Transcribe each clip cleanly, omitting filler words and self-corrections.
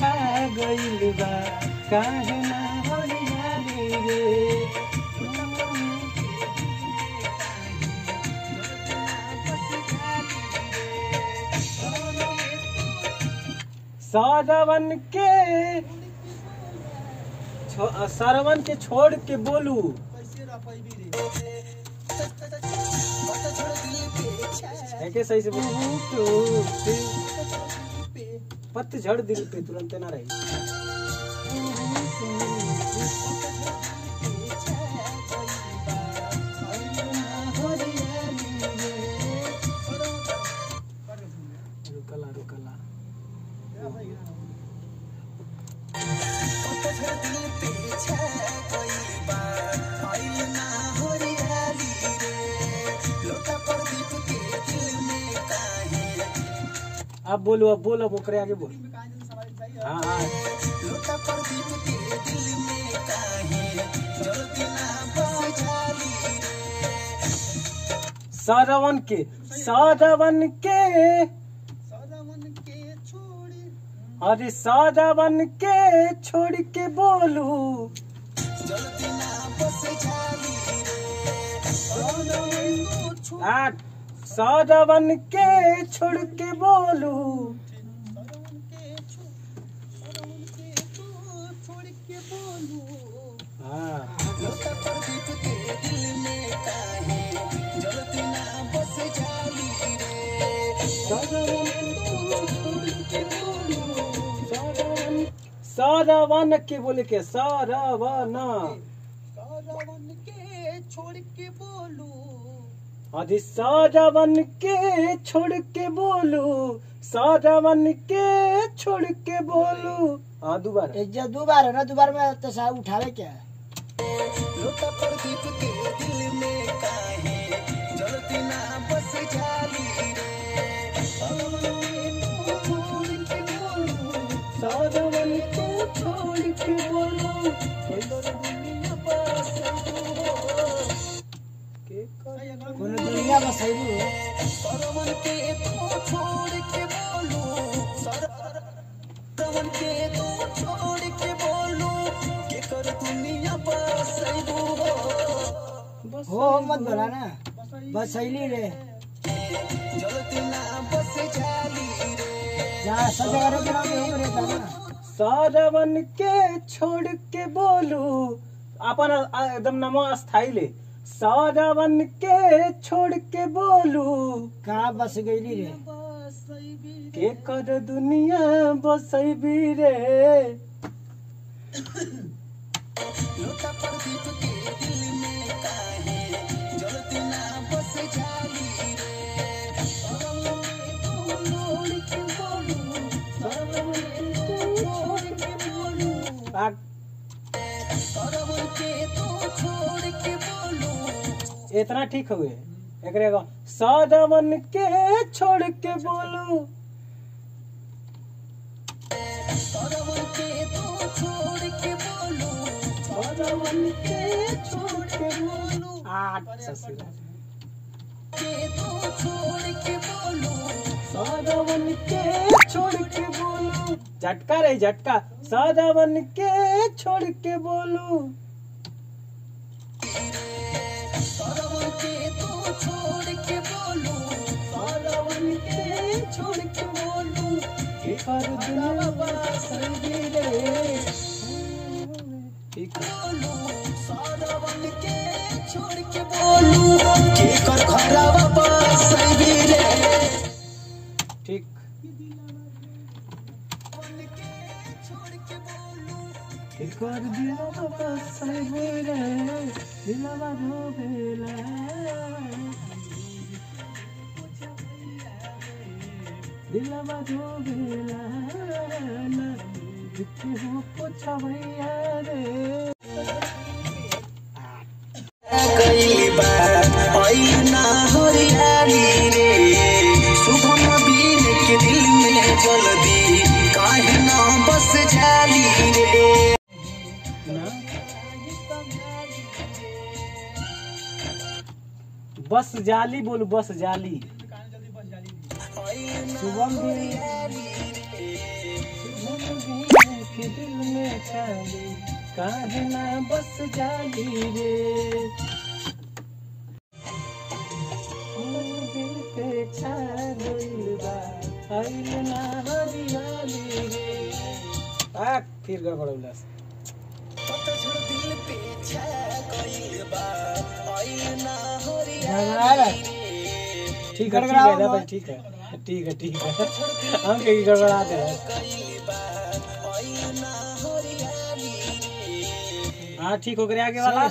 छा गइल बा काहे ना हरियाली रे। सारवन के छोड़ के बोलू है सही से बोलू पतझड़ दिल पे तुरंत ना रही। रुकला रुकला अब बोलो अब बोलो बोकरे आगे बोल। हाँ हाँ सारवन के अरे सारवन के छोड़ के बोलू सारवन के छोड़ के बोलू सारवन के बोले के सारवन के छोड़ के बोलू अरे सारवन के छोड़ के बोलू सारवन के छोड़ के बोलू। हाँ दोबारा है ना दोबारा में तो साहब उठावे क्या लोटा प्रदीप के दिल में काहे जलती ना बस जाली रे। सारवन को छोड़ के बोलू दुनिया बसाइबू सारवन के तो छोड़ के बोलू सारवन के तो छोड़ के बोलू के कर दुनिया बसाइबू हो मत बोला ना बसैली रे जलती ना बस जाली रे जा सब जगह रे हो रे ना सारवन के छोड़ के बोलू अपन एकदम नमो अस्थाई ले सारवन के छोड़ के बोलू कहाँ बस गई रे के कर दुनिया बसैबी रे। लोटा प्रदीप के दिल में काहे जलती ना बस जाली रे। छोड़ के बोलू सारवन के छोड़ के बोलू सारवन के तो छोड़ के बोलू। इतना ठीक हुए एक सारवन के छोड़ के बोलू सारवन के तो छोड़ के बोलू सारवन के छोड़ के बोलू के तो छोड़ के बोलू सारवन के छोड़ के बोलू झटका रे झटका सारवन के छोड़ के बोलू सारवन के तो छोड़ के बोलू सारवन के छोड़ के बोलू के कर दुनिया बसैबी रे। ठीक बोलू सारवन के छोड़ के बोलू के कर घरवा बसैबी रे। ठीक के कर दिया बसैबी रे दिलवा रोवेला दिलवा रोवेला ना दुखी हो पोछवैया रे। गई बात आई ना हरियाली रे शुभम बीन के दिल में जल्दी काहे ना बस जाली रे। बस जाली बोलू बस जाली शुभम भी के दिल में खाली काहे ना बस जाली रे। दिल पे छा गइल बा आइल ना हरियाली रे। फिर गड़बड़ उल्लास दिल पे छा गइल बा आइल ना हरियाली रे। ठीक है भाई ठीक है हम कहीं गड़बड़ा दे रहे। हाँ ठीक हो गया आगे वाला।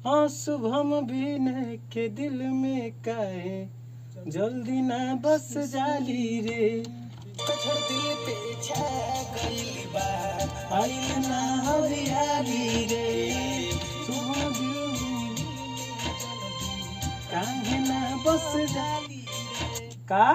हाँ शुभम भी न के दिल में काहे जल्दी ना बस जाली रे। दिल पे छा गइल बा आइल ना हरियाली रे। शुभम काहे ना बस जाली का